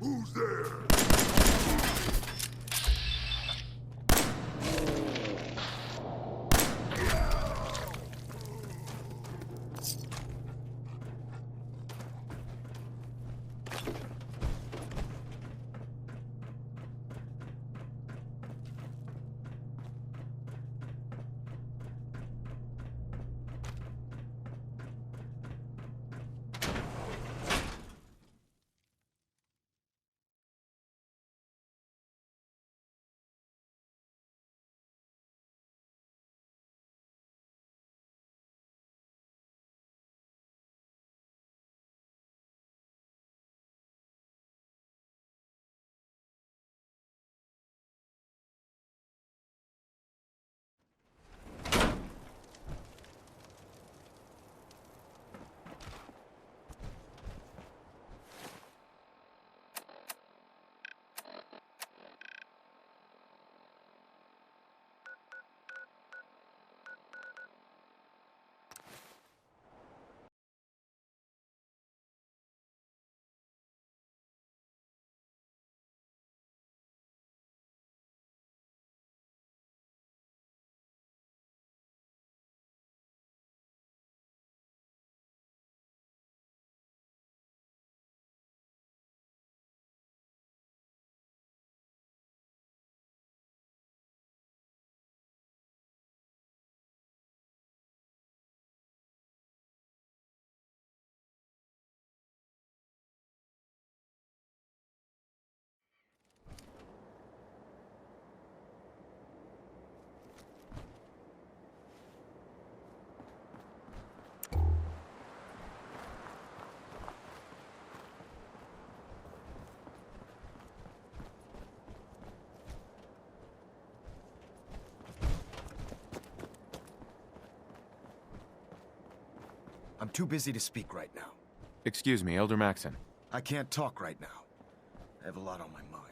Who's there? I'm too busy to speak right now. Excuse me, Elder Maxon. I can't talk right now. I have a lot on my mind.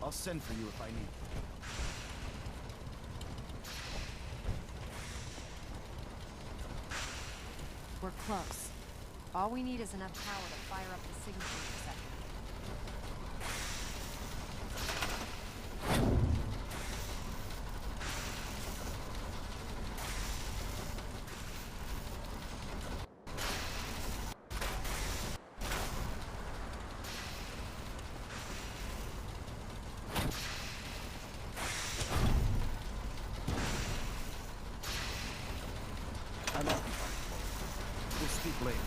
I'll send for you if I need you. We're close. All we need is enough power to fire up the signature sector. speak later.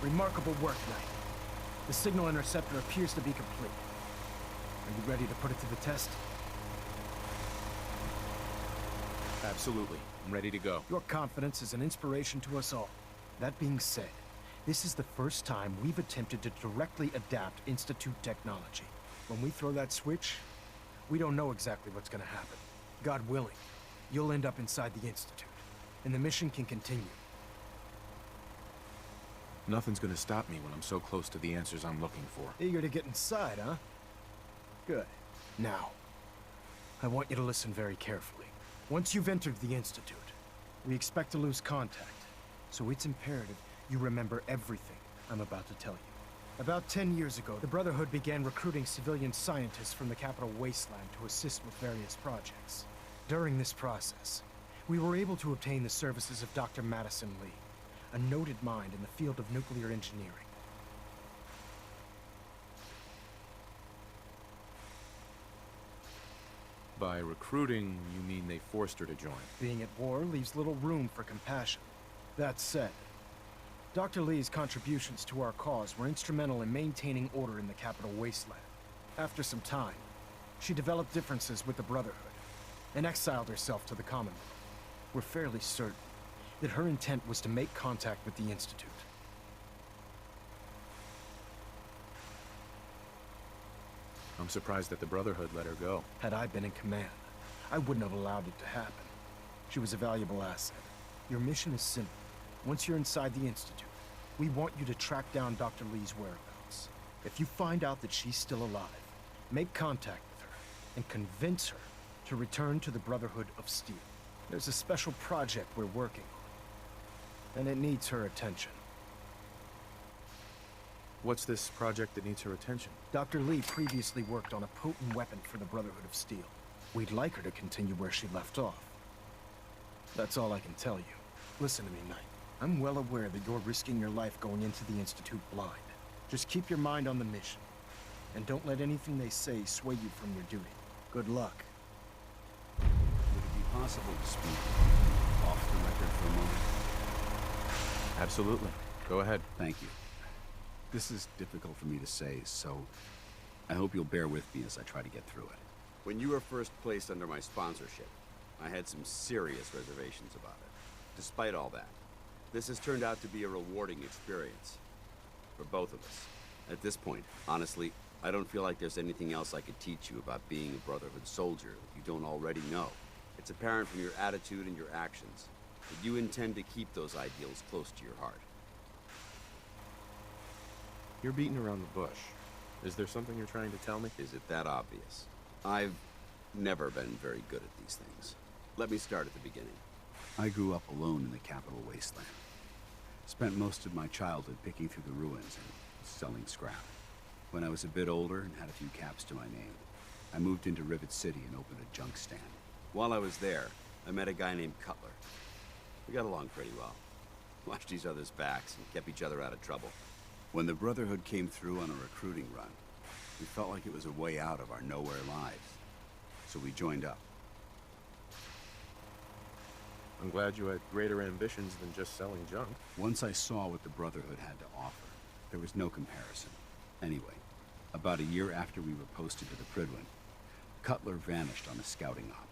Remarkable work, Knight. The signal interceptor appears to be complete. Are you ready to put it to the test? Absolutely. I'm ready to go. Your confidence is an inspiration to us all. That being said, this is the first time we've attempted to directly adapt Institute technology. When we throw that switch, we don't know exactly what's gonna happen. God willing, you'll end up inside the Institute, and the mission can continue. Nothing's gonna stop me when I'm so close to the answers I'm looking for. Eager to get inside, huh? Good. Now, I want you to listen very carefully. Once you've entered the Institute, we expect to lose contact, so it's imperative you remember everything I'm about to tell you. About 10 years ago, the Brotherhood began recruiting civilian scientists from the capital wasteland to assist with various projects. During this process, we were able to obtain the services of Dr. Madison Lee, a noted mind in the field of nuclear engineering. By recruiting, you mean they forced her to join? Being at war leaves little room for compassion. That said, Dr. Lee's contributions to our cause were instrumental in maintaining order in the capital wasteland. After some time, she developed differences with the Brotherhood and exiled herself to the Commonwealth. We're fairly certain that her intent was to make contact with the Institute. I'm surprised that the Brotherhood let her go. Had I been in command, I wouldn't have allowed it to happen. She was a valuable asset. Your mission is simple. Once you're inside the Institute, we want you to track down Dr. Lee's whereabouts. If you find out that she's still alive, make contact with her and convince her to return to the Brotherhood of Steel. There's a special project we're working on, and it needs her attention. What's this project that needs her attention? Dr. Lee previously worked on a potent weapon for the Brotherhood of Steel. We'd like her to continue where she left off. That's all I can tell you. Listen to me, Knight. I'm well aware that you're risking your life going into the Institute blind. Just keep your mind on the mission, and don't let anything they say sway you from your duty. Good luck. Would it be possible to speak off the record for a moment? Absolutely. Go ahead. Thank you. This is difficult for me to say, so I hope you'll bear with me as I try to get through it. When you were first placed under my sponsorship, I had some serious reservations about it. Despite all that, this has turned out to be a rewarding experience. For both of us. At this point, honestly, I don't feel like there's anything else I could teach you about being a Brotherhood soldier that you don't already know. It's apparent from your attitude and your actions that you intend to keep those ideals close to your heart. You're beating around the bush. Is there something you're trying to tell me? Is it that obvious? I've never been very good at these things. Let me start at the beginning. I grew up alone in the capital wasteland. Spent most of my childhood picking through the ruins and selling scrap. When I was a bit older and had a few caps to my name, I moved into Rivet City and opened a junk stand. While I was there, I met a guy named Cutler. We got along pretty well. Watched each other's backs and kept each other out of trouble. When the Brotherhood came through on a recruiting run, we felt like it was a way out of our nowhere lives. So we joined up. I'm glad you had greater ambitions than just selling junk. Once I saw what the Brotherhood had to offer, there was no comparison. Anyway, about a year after we were posted to the Prydwen, Cutler vanished on a scouting op.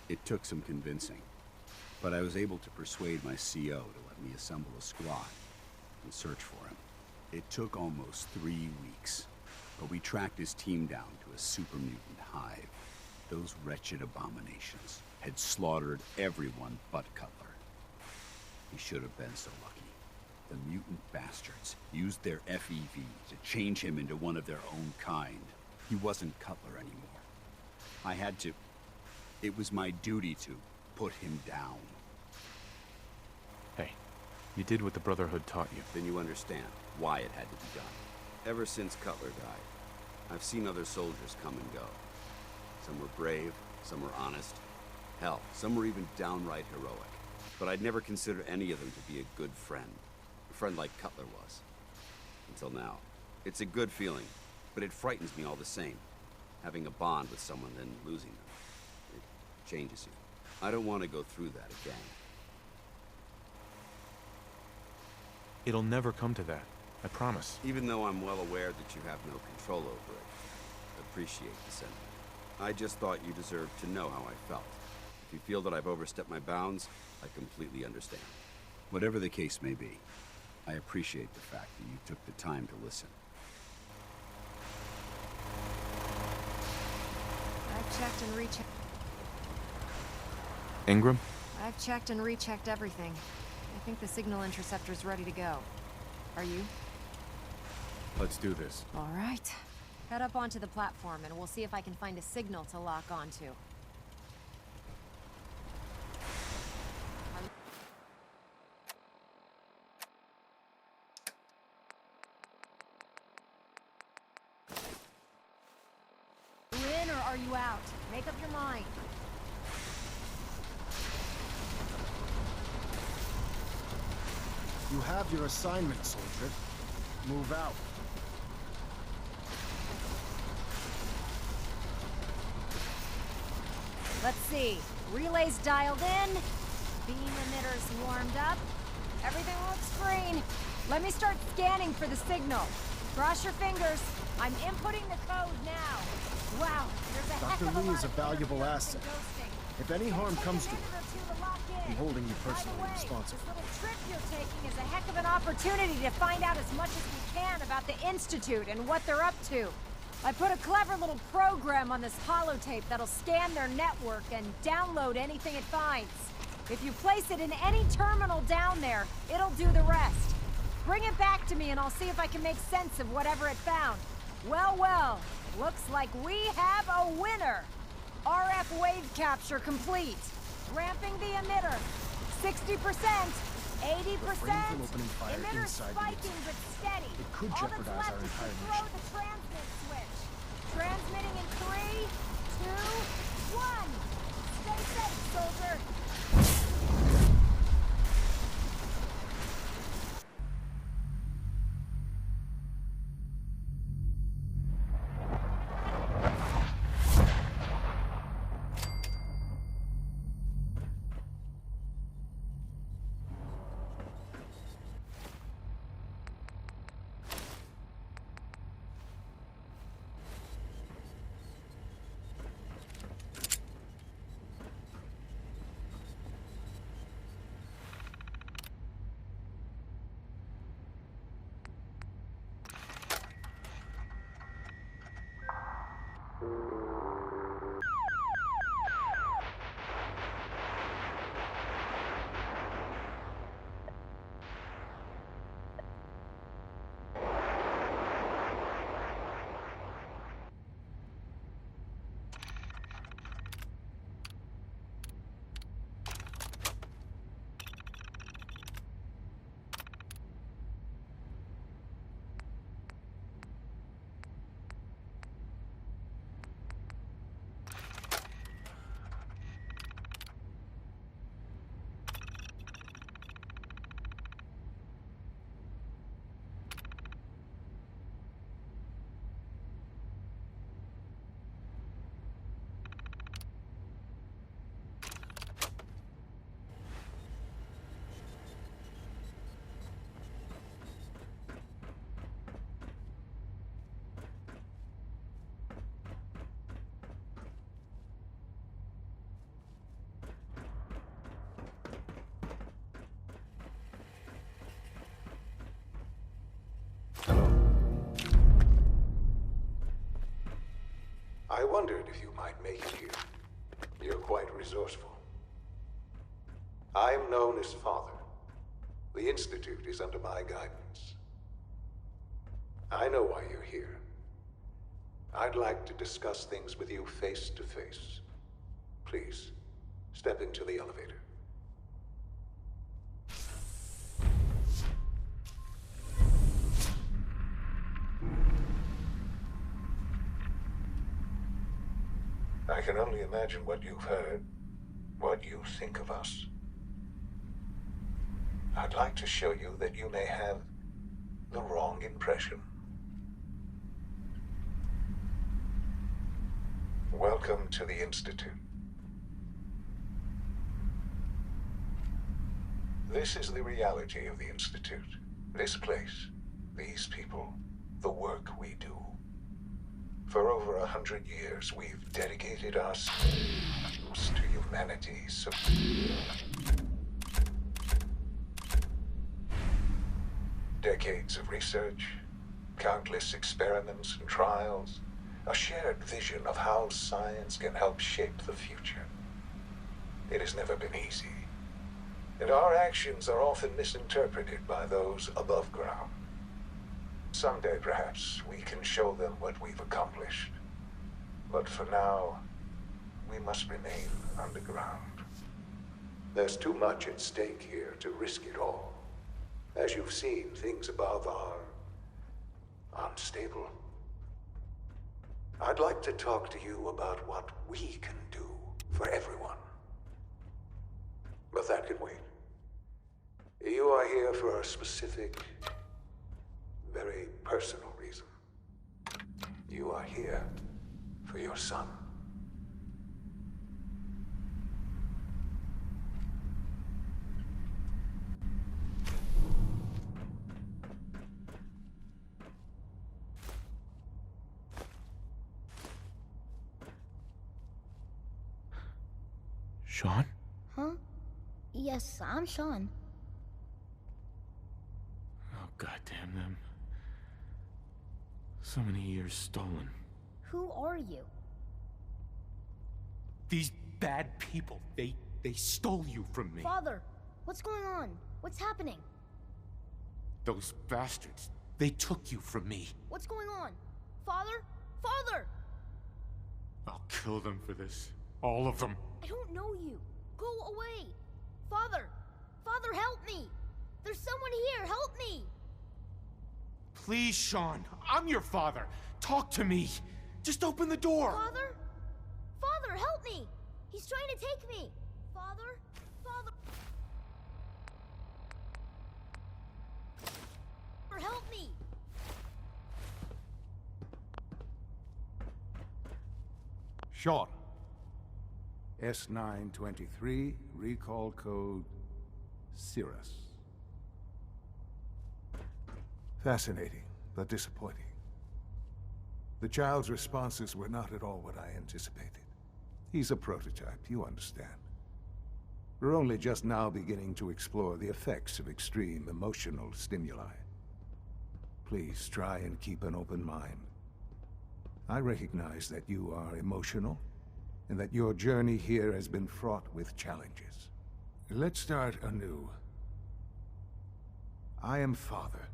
It took some convincing, but I was able to persuade my CO to let me assemble a squad and search for him. It took almost 3 weeks, but we tracked his team down to a super mutant hive. Those wretched abominations had slaughtered everyone but Cutler. He should have been so lucky. The mutant bastards used their FEV to change him into one of their own kind. He wasn't Cutler anymore. I had to... It was my duty to put him down. Hey, you did what the Brotherhood taught you. Then you understand why it had to be done. Ever since Cutler died, I've seen other soldiers come and go. Some were brave, some were honest. Hell, some were even downright heroic. But I'd never considered any of them to be a good friend. A friend like Cutler was. Until now. It's a good feeling, but it frightens me all the same. Having a bond with someone, then losing them. It changes you. I don't want to go through that again. It'll never come to that. I promise. Even though I'm well aware that you have no control over it, I appreciate the sentiment. I just thought you deserved to know how I felt. If you feel that I've overstepped my bounds, I completely understand. Whatever the case may be, I appreciate the fact that you took the time to listen. I've checked and rechecked. Ingram? I've checked and rechecked everything. I think the signal interceptor's ready to go. Are you? Let's do this. All right. Head up onto the platform and we'll see if I can find a signal to lock onto. Are you in or are you out? Make up your mind. You have your assignment, soldier. Move out. Let's see. Relays dialed in. Beam emitters warmed up. Everything looks green. Let me start scanning for the signal. Cross your fingers. I'm inputting the code now. Wow, there's a heck Dr. of a Lee lot is a of valuable interference asset. and ghosting. If any harm Take comes a to minute her, or two to lock in. I'm holding you personally By the way, responsible. this little trip you're taking is a heck of an opportunity to find out as much as we can about the Institute and what they're up to. I put a clever little program on this holotape that'll scan their network and download anything it finds. If you place it in any terminal down there, it'll do the rest. Bring it back to me and I'll see if I can make sense of whatever it found. Well, well, looks like we have a winner. RF wave capture complete. Ramping the emitter. 60%, 80%. Refrain from opening fire Emitter inside the spiking but steady. It could All that's jeopardize left our is to entire throw mission. the transmit switch. Transmitting in 3, 2, 1. Stay safe, soldier. I wondered if you might make it here. You're quite resourceful. I'm known as Father. The Institute is under my guidance. I know why you're here. I'd like to discuss things with you face to face. Please, step into the elevator. I can only imagine what you've heard, what you think of us. I'd like to show you that you may have the wrong impression. Welcome to the Institute. This is the reality of the Institute. This place, these people, the work we do. For over 100 years, we've dedicated ourselves to humanity. Decades of research, countless experiments and trials, a shared vision of how science can help shape the future. It has never been easy, and our actions are often misinterpreted by those above ground. Someday, perhaps, we can show them what we've accomplished. But for now, we must remain underground. There's too much at stake here to risk it all. As you've seen, things above are unstable. I'd like to talk to you about what we can do for everyone. But that can wait. You are here for a specific, very personal reason. You are here for your son. Sean? Huh? Yes, I'm Sean. Oh, goddamn them. So many years stolen. Who are you? These bad people, they stole you from me. Father, what's going on? What's happening? Those bastards, they took you from me. What's going on? Father? Father! I'll kill them for this. All of them. I don't know you. Go away. Father! Father, help me! There's someone here, help me! Please, Sean, I'm your father. Talk to me. Just open the door. Father? Father, help me! He's trying to take me! Father? Father? Help me! Sean. S923, recall code Cirrus. Fascinating, but disappointing. The child's responses were not at all what I anticipated. He's a prototype, you understand. We're only just now beginning to explore the effects of extreme emotional stimuli. Please try and keep an open mind. I recognize that you are emotional, and that your journey here has been fraught with challenges. Let's start anew. I am Father.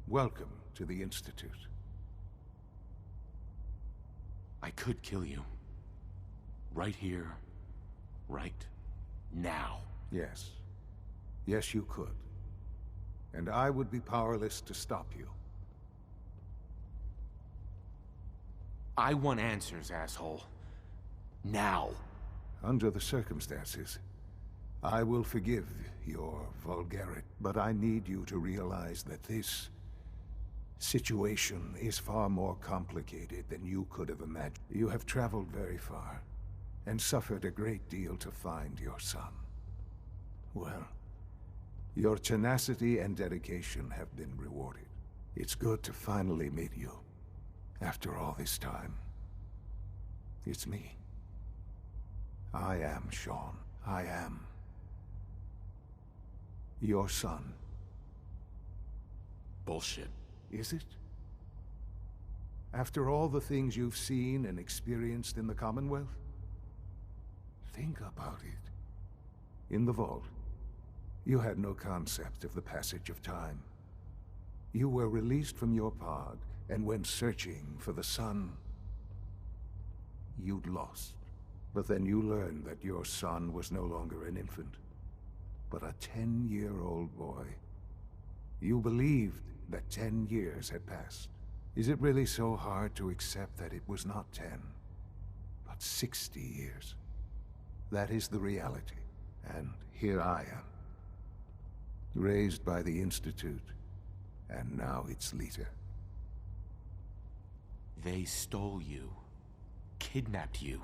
Welcome to the Institute. I could kill you. Right here. Right now. Yes. Yes, you could. And I would be powerless to stop you. I want answers, asshole. Now. Under the circumstances, I will forgive your vulgarity, but I need you to realize that this situation is far more complicated than you could have imagined. You have traveled very far, and suffered a great deal to find your son. Well, your tenacity and dedication have been rewarded. It's good to finally meet you, after all this time. It's me. I am Sean. I am your son. Bullshit. Is it? After all the things you've seen and experienced in the Commonwealth? Think about it. In the vault, You had no concept of the passage of time. You were released from your pod and went searching for the sun. You'd lost. But then you learned that your son was no longer an infant, but a 10-year-old boy. You believed that 10 years had passed. Is it really so hard to accept that it was not 10, but 60 years? That is the reality, and here I am. Raised by the Institute, and now its leader. They stole you. Kidnapped you.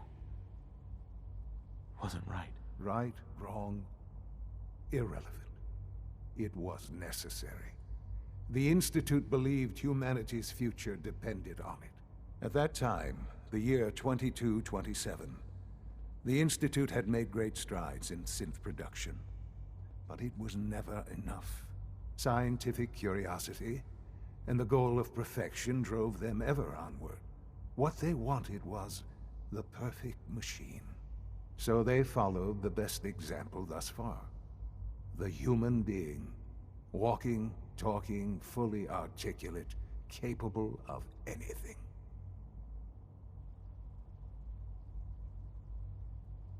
Wasn't right. Right, wrong, irrelevant. It was necessary. The Institute believed humanity's future depended on it. At that time, the year 2227, the Institute had made great strides in synth production. But it was never enough. Scientific curiosity and the goal of perfection drove them ever onward. What they wanted was the perfect machine. So they followed the best example thus far. The human being. Walking, talking, fully articulate, capable of anything.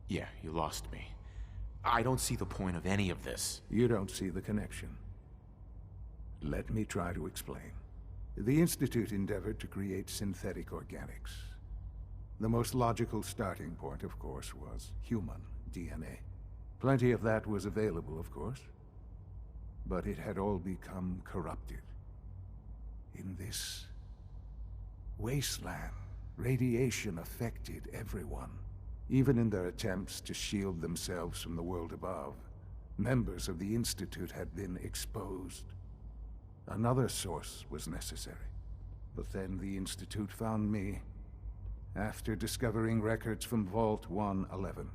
Yeah, you lost me. I don't see the point of any of this. You don't see the connection. Let me try to explain. The Institute endeavored to create synthetic organics. The most logical starting point, of course, was human DNA. Plenty of that was available, of course. But it had all become corrupted. In this wasteland, radiation affected everyone. Even in their attempts to shield themselves from the world above, members of the Institute had been exposed. Another source was necessary. But then the Institute found me, after discovering records from Vault 111.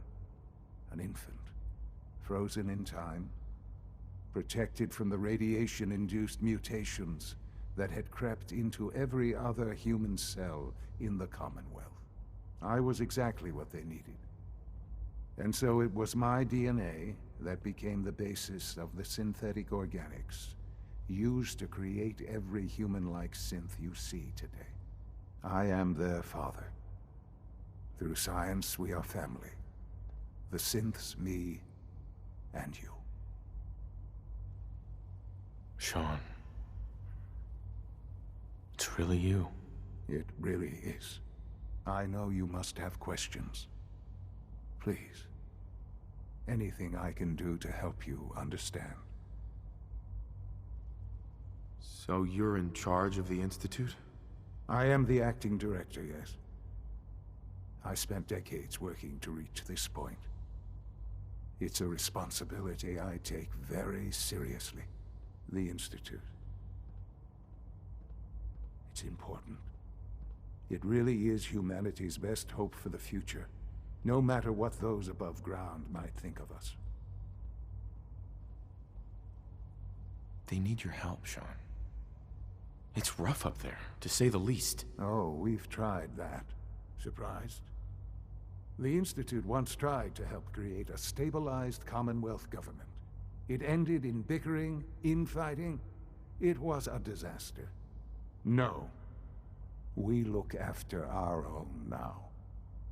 An infant, frozen in time, protected from the radiation-induced mutations that had crept into every other human cell in the Commonwealth. I was exactly what they needed. And so it was my DNA that became the basis of the synthetic organics used to create every human-like synth you see today. I am their father. Through science, we are family. The synths, me, and you. Sean. It's really you. It really is. I know you must have questions. Please. Anything I can do to help you understand. So you're in charge of the Institute? I am the acting director, yes. I spent decades working to reach this point. It's a responsibility I take very seriously. The Institute. It's important. It really is humanity's best hope for the future, no matter what those above ground might think of us. They need your help, Sean. It's rough up there, to say the least. Oh, we've tried that. Surprised? The Institute once tried to help create a stabilized Commonwealth government. It ended in bickering, infighting. It was a disaster. No. We look after our own now.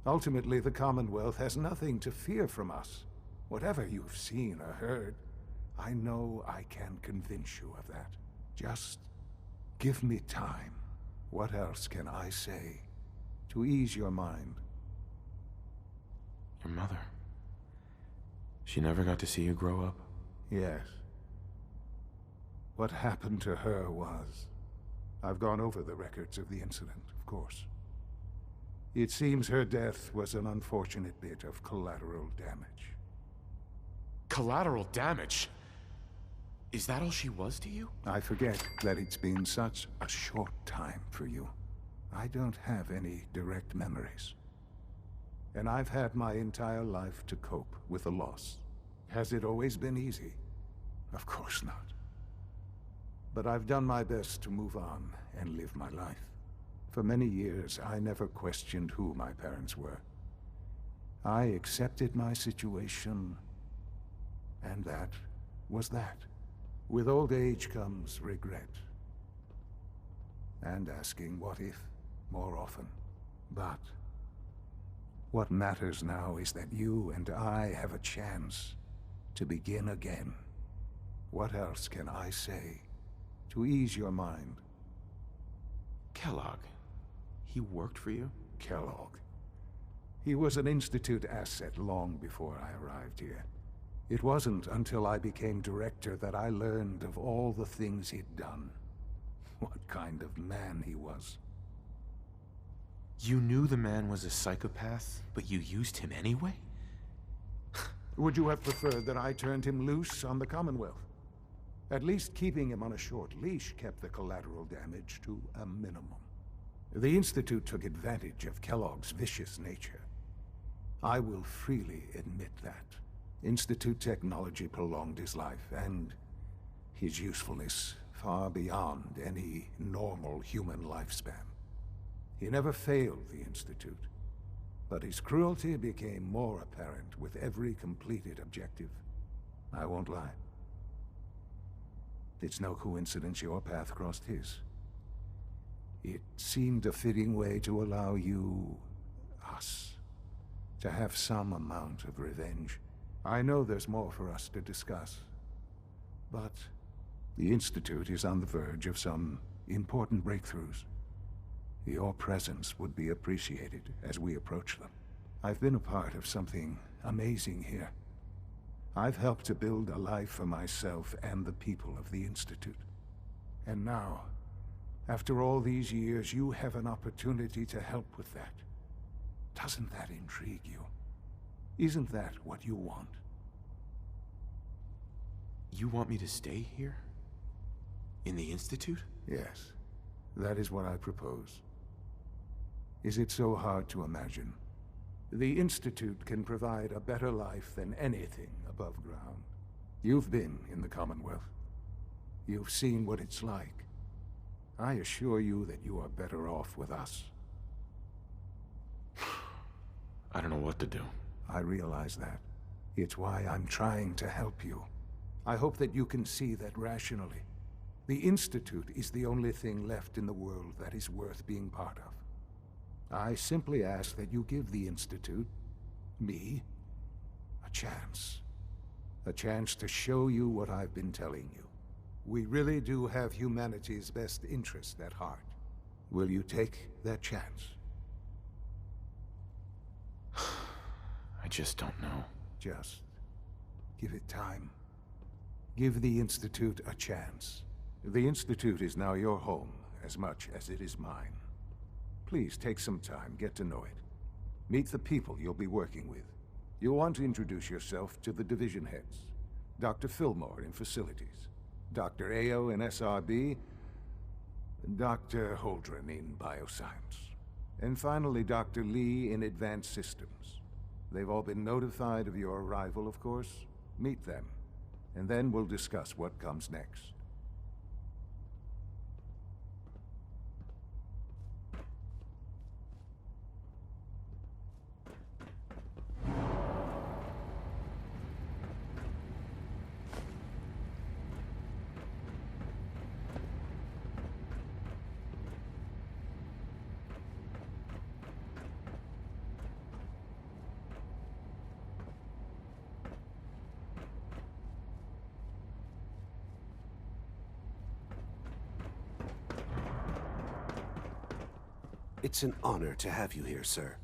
Ultimately, the Commonwealth has nothing to fear from us. Whatever you've seen or heard, I know I can convince you of that. Just give me time. What else can I say to ease your mind? Your mother. She never got to see you grow up? Yes. What happened to her was... I've gone over the records of the incident, of course. It seems her death was an unfortunate bit of collateral damage. Collateral damage? Is that all she was to you? I forget that it's been such a short time for you. I don't have any direct memories. And I've had my entire life to cope with the loss. Has it always been easy? Of course not. But I've done my best to move on and live my life. For many years, I never questioned who my parents were. I accepted my situation, and that was that. With old age comes regret. And asking what if more often. But what matters now is that you and I have a chance to begin again. What else can I say to ease your mind? Kellogg. He worked for you? Kellogg. He was an Institute asset long before I arrived here. It wasn't until I became director that I learned of all the things he'd done. What kind of man he was. You knew the man was a psychopath, but you used him anyway? Would you have preferred that I turned him loose on the Commonwealth? At least keeping him on a short leash kept the collateral damage to a minimum. The Institute took advantage of Kellogg's vicious nature. I will freely admit that. Institute technology prolonged his life, and his usefulness far beyond any normal human lifespan. He never failed the Institute, but his cruelty became more apparent with every completed objective. I won't lie. It's no coincidence your path crossed his. It seemed a fitting way to allow you, us, to have some amount of revenge. I know there's more for us to discuss, but the Institute is on the verge of some important breakthroughs. Your presence would be appreciated as we approach them. I've been a part of something amazing here. I've helped to build a life for myself and the people of the Institute. And now, after all these years, you have an opportunity to help with that. Doesn't that intrigue you? Isn't that what you want? You want me to stay here? In the Institute? Yes, that is what I propose. Is it so hard to imagine? The Institute can provide a better life than anything above ground. You've been in the Commonwealth. You've seen what it's like. I assure you that you are better off with us. I don't know what to do. I realize that. It's why I'm trying to help you. I hope that you can see that rationally. The Institute is the only thing left in the world that is worth being part of. I simply ask that you give the Institute, me, a chance. A chance to show you what I've been telling you. We really do have humanity's best interest at heart. Will you take that chance? I just don't know. Just give it time. Give the Institute a chance. The Institute is now your home as much as it is mine. Please take some time, get to know it. Meet the people you'll be working with. You'll want to introduce yourself to the division heads. Dr. Fillmore in Facilities, Dr. Ao in SRB, Dr. Holdren in Bioscience, and finally Dr. Lee in Advanced Systems. They've all been notified of your arrival, of course. Meet them, and then we'll discuss what comes next. It's an honor to have you here, sir.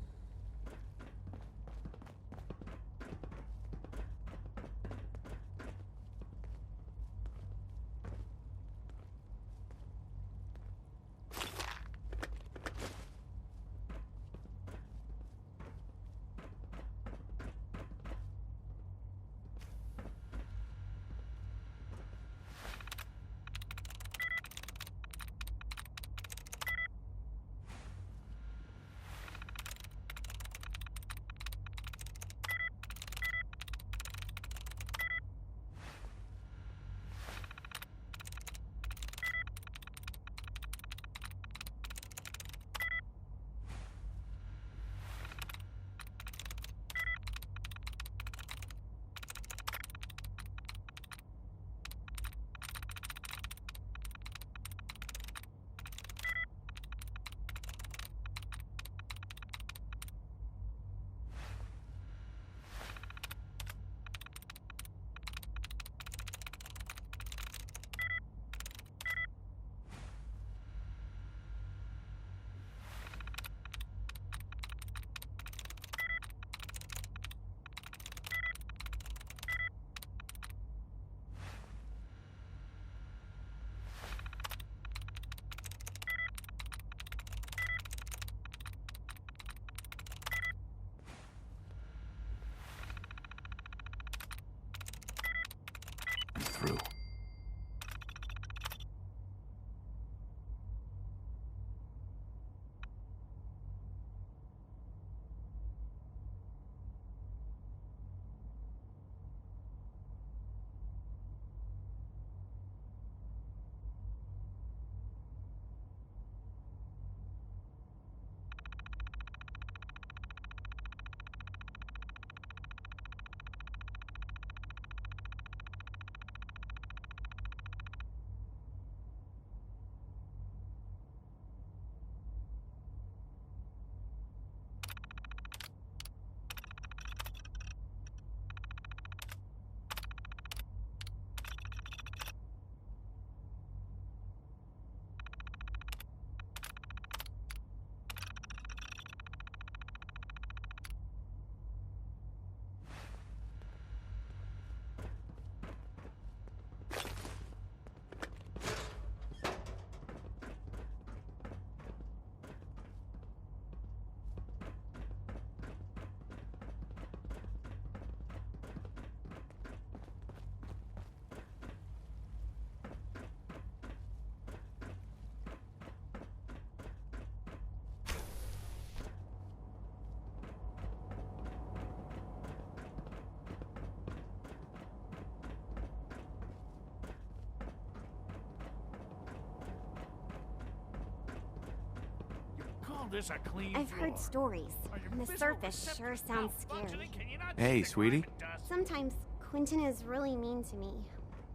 this a clean I've floor? heard stories, Are you and the visible surface sure receptacles sounds malfunctioning? scary. Can you not Hey, see the sweetie. grime and dust? Sometimes Quentin is really mean to me,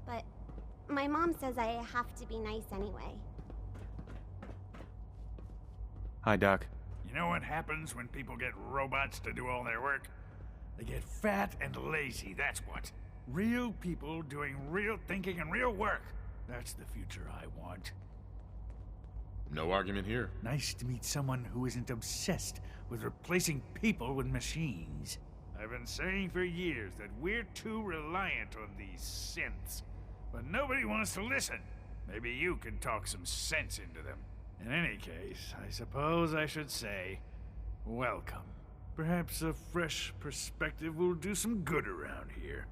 but my mom says I have to be nice anyway. Hi, Doc. You know what happens when people get robots to do all their work? They get fat and lazy, that's what. Real people doing real thinking and real work. That's the future I want. No argument here. Nice to meet someone who isn't obsessed with replacing people with machines. I've been saying for years that we're too reliant on these synths, but nobody wants to listen. Maybe you can talk some sense into them. In any case, I suppose I should say, welcome. Perhaps a fresh perspective will do some good around here.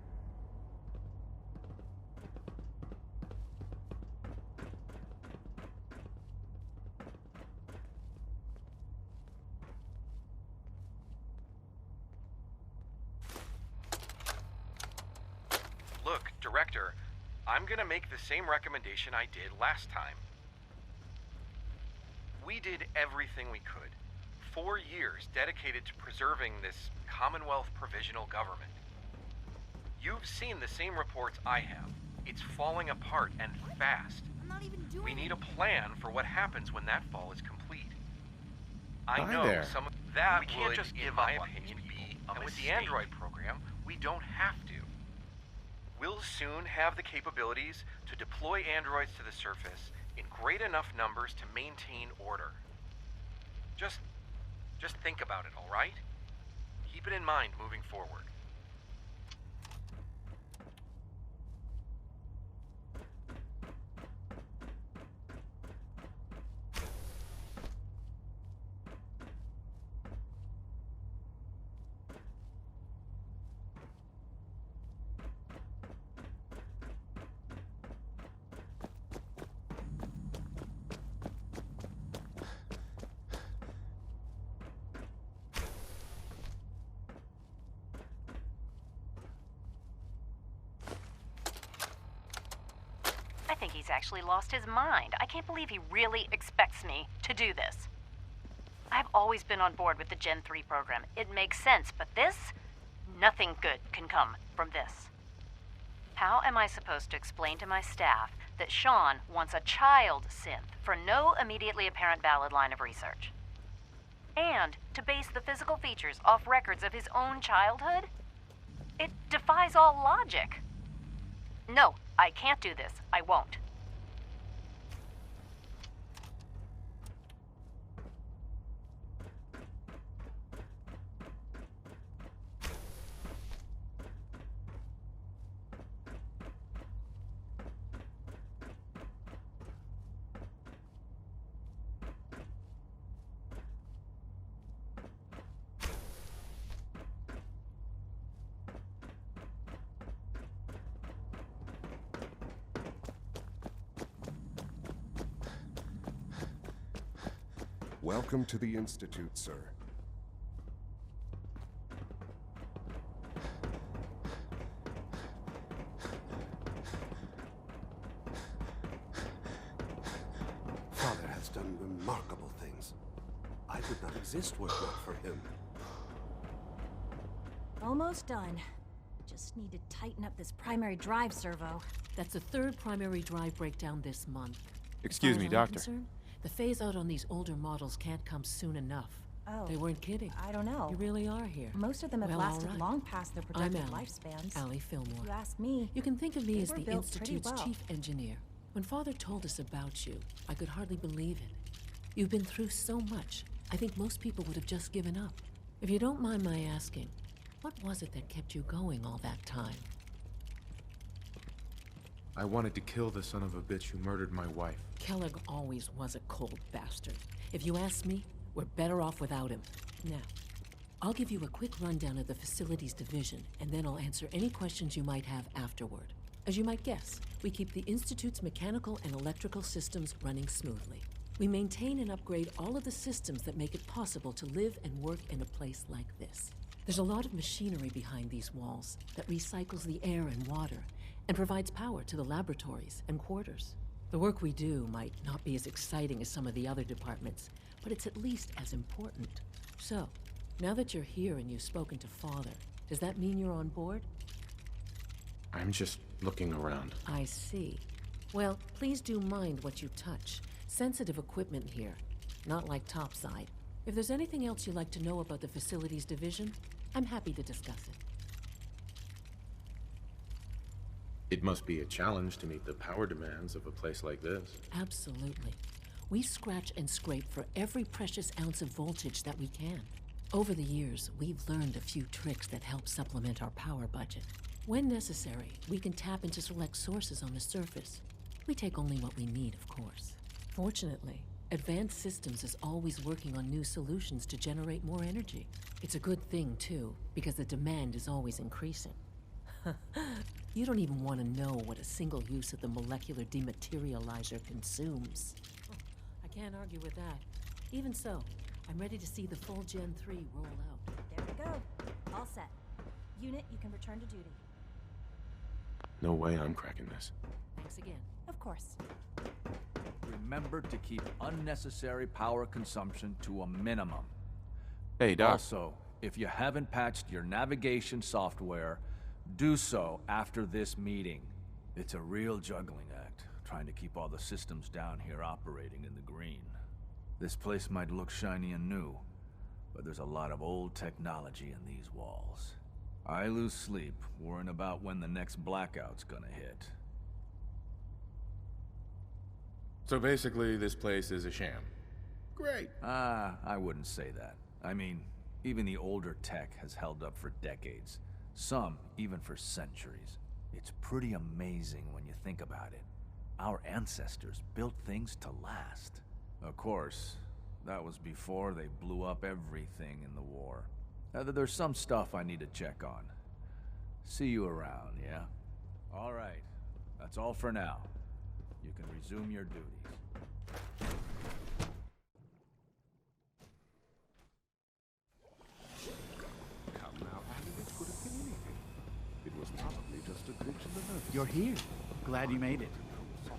Look, Director, I'm gonna make the same recommendation I did last time. We did everything we could. 4 years dedicated to preserving this Commonwealth provisional government. You've seen the same reports I have. It's falling apart and fast. I'm not even doing We need a plan for what happens when that fall is complete. I Hi know there. some of that We can't would, just in give my up on opinion, these be people. and with the Mistake. Android program, we don't have to. We'll soon have the capabilities to deploy androids to the surface in great enough numbers to maintain order. Just think about it, all right? Keep it in mind moving forward. I think he's actually lost his mind. I can't believe he really expects me to do this. I've always been on board with the Gen 3 program. It makes sense, but this? Nothing good can come from this. How am I supposed to explain to my staff that Sean wants a child synth for no immediately apparent valid line of research? And to base the physical features off records of his own childhood? It defies all logic. No, I can't do this. I won't. Welcome to the Institute, sir. Father has done remarkable things. I would not exist were it not for him. Almost done. Just need to tighten up this primary drive servo. That's the third primary drive breakdown this month. Excuse As me, far as I'm Doctor. concerned, the phase-out on these older models can't come soon enough. Oh. They weren't kidding. I don't know. You really are here. Most of them have Well, all lasted right. long past their I'm projected Allie. lifespans. Allie Fillmore. If you ask me, You can think of me they as were the built pretty Institute's well. chief engineer. When Father told us about you, I could hardly believe it. You've been through so much, I think most people would have just given up. If you don't mind my asking, what was it that kept you going all that time? I wanted to kill the son of a bitch who murdered my wife. Kellogg always was a cold bastard. If you ask me, we're better off without him. Now, I'll give you a quick rundown of the facilities division, and then I'll answer any questions you might have afterward. As you might guess, we keep the Institute's mechanical and electrical systems running smoothly. We maintain and upgrade all of the systems that make it possible to live and work in a place like this. There's a lot of machinery behind these walls that recycles the air and water and provides power to the laboratories and quarters. The work we do might not be as exciting as some of the other departments, but it's at least as important. So, now that you're here and you've spoken to Father, does that mean you're on board? I'm just looking around. I see. Well, please do mind what you touch. Sensitive equipment here, not like topside. If there's anything else you'd like to know about the Facilities Division, I'm happy to discuss it. It must be a challenge to meet the power demands of a place like this. Absolutely. We scratch and scrape for every precious ounce of voltage that we can. Over the years, we've learned a few tricks that help supplement our power budget. When necessary, we can tap into select sources on the surface. We take only what we need, of course. Fortunately, Advanced Systems is always working on new solutions to generate more energy. It's a good thing, too, because the demand is always increasing. You don't even want to know what a single use of the molecular dematerializer consumes. I can't argue with that. Even so, I'm ready to see the full Gen 3 roll out. There we go. All set. Unit, you can return to duty. No way I'm cracking this. Thanks again. Of course. Remember to keep unnecessary power consumption to a minimum. Hey, Doc. Also, if you haven't patched your navigation software, do so after this meeting. It's a real juggling act, trying to keep all the systems down here operating in the green. This place might look shiny and new, but there's a lot of old technology in these walls. I lose sleep worrying about when the next blackout's gonna hit. So basically, this place is a sham. Great. I wouldn't say that. I mean, even the older tech has held up for decades. Some, even for centuries. It's pretty amazing when you think about it. Our ancestors built things to last. Of course, that was before they blew up everything in the war. There's some stuff I need to check on. See you around, yeah? All right. That's all for now. You can resume your duties. Come now, Alan, it could have been anything. It was probably just a glitch in the nervous. You're here. Glad you made it.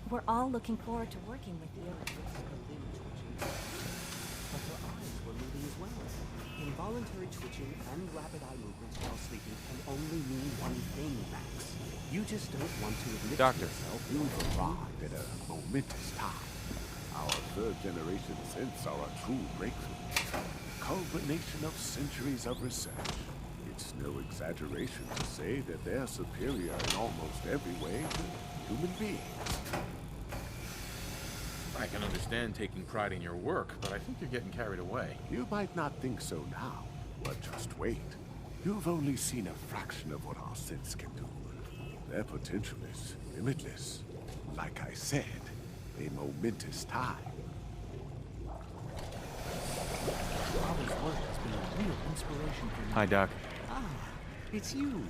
We're all looking forward to working with you. But her eyes were moving as well. Involuntary twitching and rapid eye movements while sleeping can only mean one thing, Max. You just don't want to admit to yourself you've arrived at a momentous time. Our third-generation synths are a true breakthrough. Culmination of centuries of research. It's no exaggeration to say that they're superior in almost every way to human beings. I can understand taking pride in your work, but I think you're getting carried away. You might not think so now, but just wait. You've only seen a fraction of what our synths can do. Their potential is limitless. Like I said, a momentous time. Father's work has been a real inspiration for me. Hi, Doc. Ah, it's you.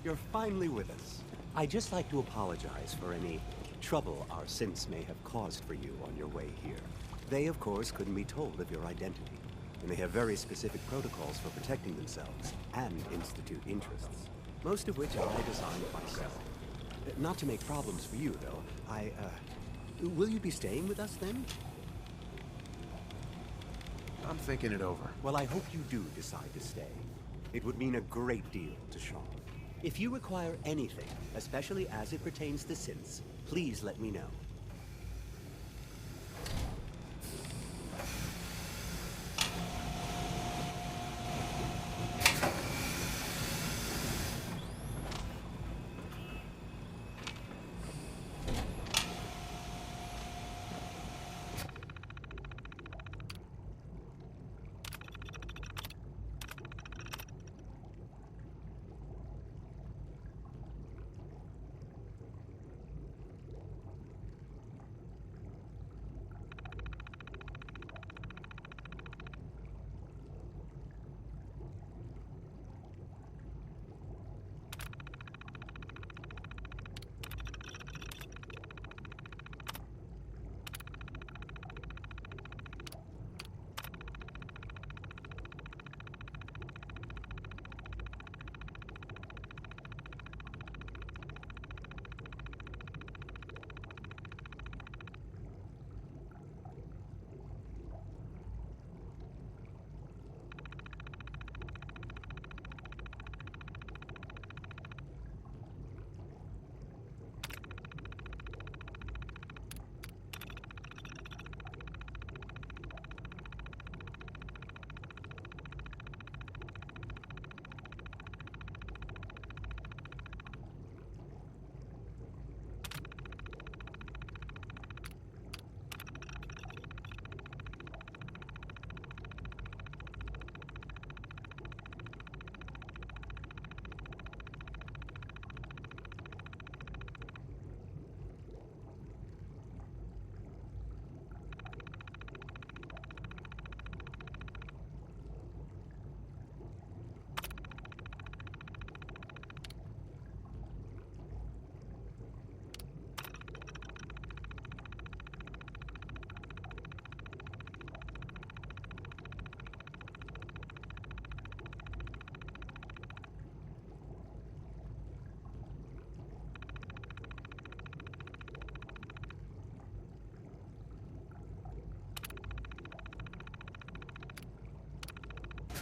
You're finally with us. I'd just like to apologize for any trouble our synths may have caused for you on your way here. They, of course, couldn't be told of your identity, and they have very specific protocols for protecting themselves and Institute interests, most of which I designed myself. Not to make problems for you, though. Will you be staying with us, then? I'm thinking it over. Well, I hope you do decide to stay. It would mean a great deal to Sean. If you require anything, especially as it pertains to synths, please let me know.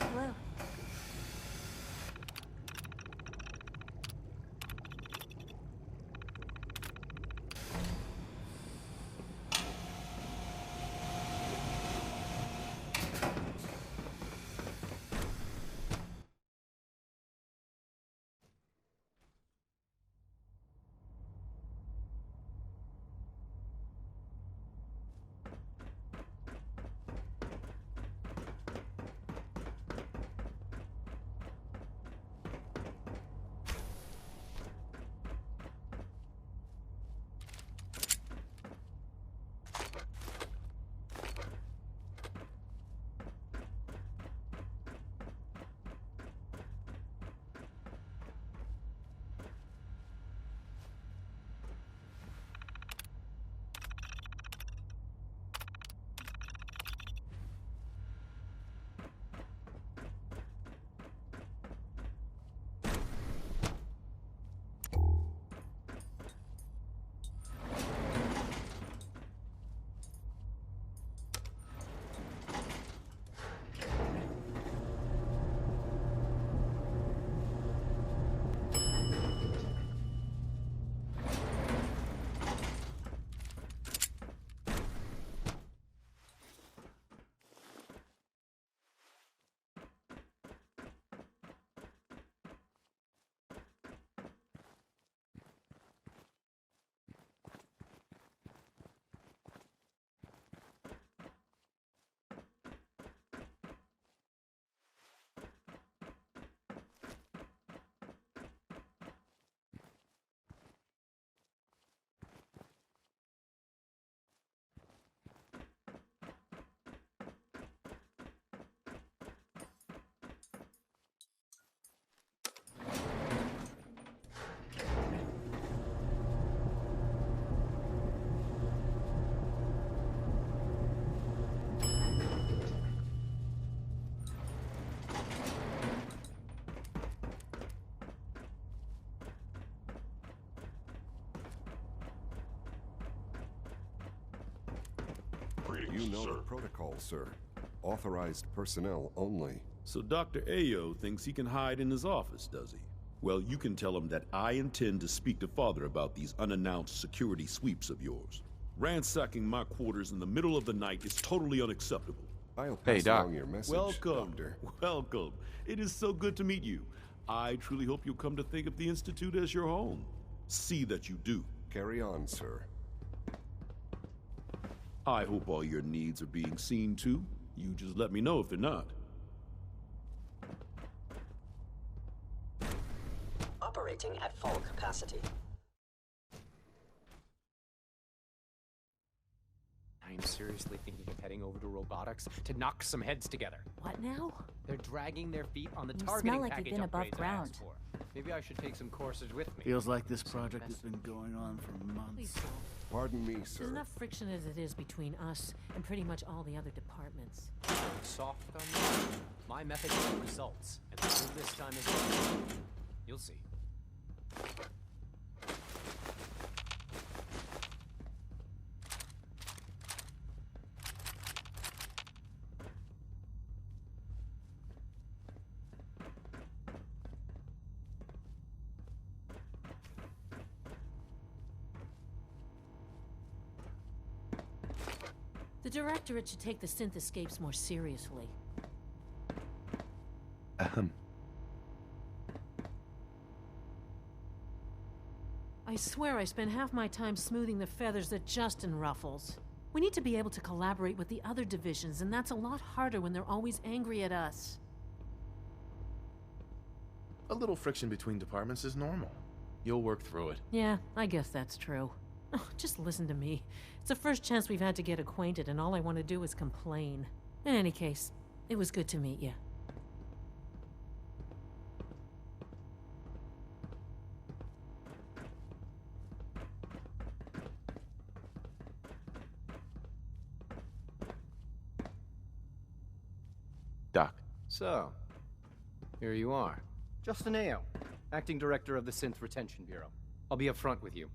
Hello. You know the protocol, sir. Authorized personnel only. So Dr. Ayo thinks he can hide in his office, does he? Well, you can tell him that I intend to speak to Father about these unannounced security sweeps of yours. Ransacking my quarters in the middle of the night is totally unacceptable. I'll pass along your message, Welcome, Doctor. welcome. It is so good to meet you. I truly hope you'll come to think of the Institute as your home. See that you do. Carry on, sir. I hope all your needs are being seen to. You just let me know if they're not. Operating at full capacity. I'm seriously thinking of heading over to robotics to knock some heads together. What now? They're dragging their feet on the You targeting smell like package you've been above upgrades I ground. asked for. Maybe I should take some courses with me. Feels like this project has been going on for months. Please don't. Pardon me, sir. There's enough friction as it is between us and pretty much all the other departments. Going soft on me. My method gets results, and I will this time as well. You'll see. The Directorate should take the synth escapes more seriously. I swear I spend half my time smoothing the feathers that Justin ruffles. We need to be able to collaborate with the other divisions, and that's a lot harder when they're always angry at us. A little friction between departments is normal. You'll work through it. Yeah, I guess that's true. Oh, just listen to me. It's the first chance we've had to get acquainted, and all I want to do is complain. In any case, it was good to meet you. Doc. So, here you are. Justin Ayo, Acting Director of the Synth Retention Bureau. I'll be upfront with you.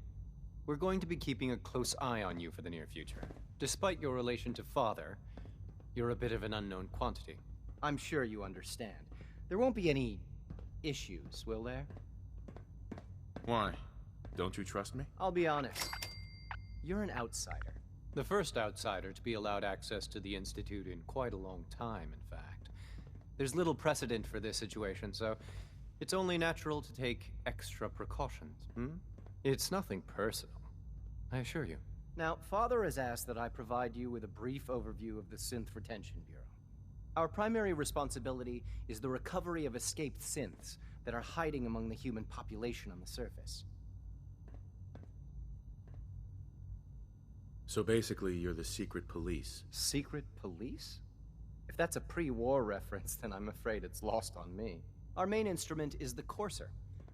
We're going to be keeping a close eye on you for the near future. Despite your relation to Father, you're a bit of an unknown quantity. I'm sure you understand. There won't be any issues, will there? Why? Don't you trust me? I'll be honest. You're an outsider. The first outsider to be allowed access to the Institute in quite a long time, in fact. There's little precedent for this situation, so it's only natural to take extra precautions, It's nothing personal, I assure you. Now, Father has asked that I provide you with a brief overview of the Synth Retention Bureau. Our primary responsibility is the recovery of escaped synths that are hiding among the human population on the surface. So basically, you're the secret police. Secret police? If that's a pre-war reference, then I'm afraid it's lost on me. Our main instrument is the Courser,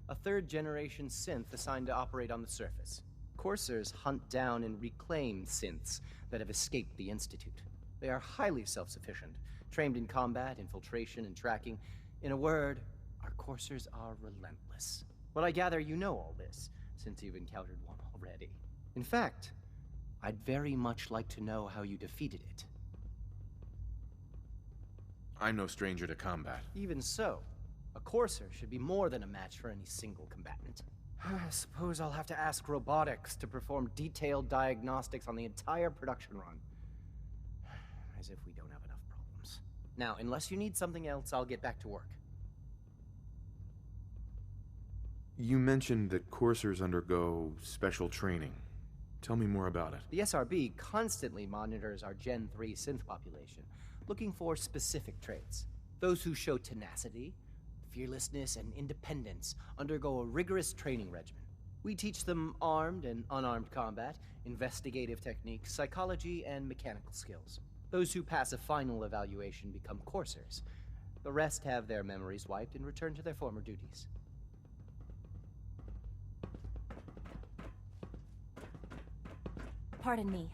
a third-generation synth assigned to operate on the surface. Coursers hunt down and reclaim synths that have escaped the Institute. They are highly self-sufficient, trained in combat, infiltration, and tracking. In a word, our Coursers are relentless. But I gather you know all this, since you've encountered one already. In fact, I'd very much like to know how you defeated it. I'm no stranger to combat. Even so, a Courser should be more than a match for any single combatant. I suppose I'll have to ask robotics to perform detailed diagnostics on the entire production run. As if we don't have enough problems. Now, unless you need something else, I'll get back to work. You mentioned that coursers undergo special training. Tell me more about it. The SRB constantly monitors our Gen 3 synth population, looking for specific traits. Those who show tenacity, fearlessness, and independence undergo a rigorous training regimen. We teach them armed and unarmed combat, investigative techniques, psychology, and mechanical skills. Those who pass a final evaluation become coursers. The rest have their memories wiped and return to their former duties. Pardon me.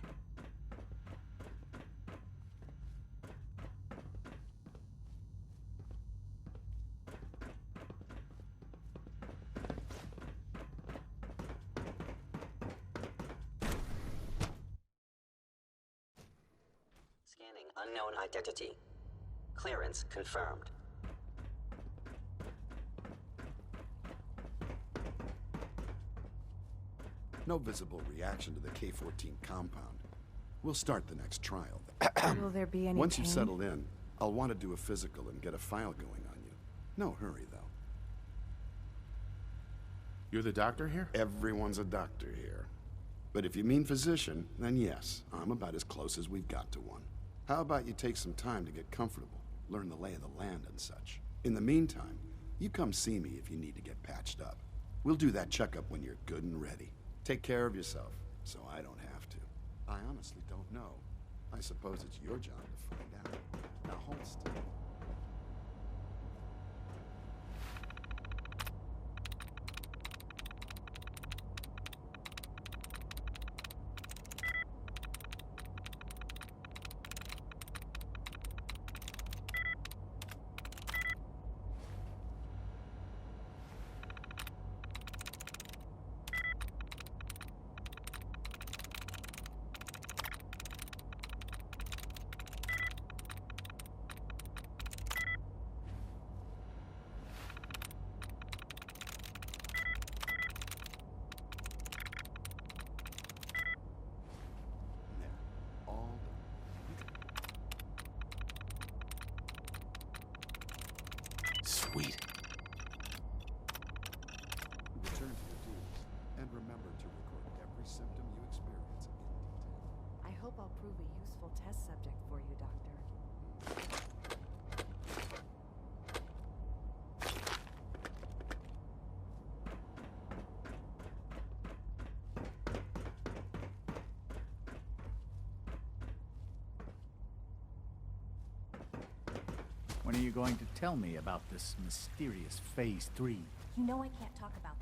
Scanning unknown identity. Clearance confirmed. No visible reaction to the K-14 compound. We'll start the next trial. Will there be any Once you've pain? settled in, I'll want to do a physical and get a file going on you. No hurry, though. You're the doctor here? Everyone's a doctor here. But if you mean physician, then yes, I'm about as close as we've got to one. How about you take some time to get comfortable, learn the lay of the land and such. In the meantime, you come see me if you need to get patched up. We'll do that checkup when you're good and ready. Take care of yourself, so I don't have to. I honestly don't know. I suppose it's your job to find out. Now hold still. Sweet. Return to your duties, and remember to record every symptom you experience in detail. I hope I'll prove a useful test subject for you, Doctor. When are you going to tell me about this mysterious Phase 3? You know I can't talk about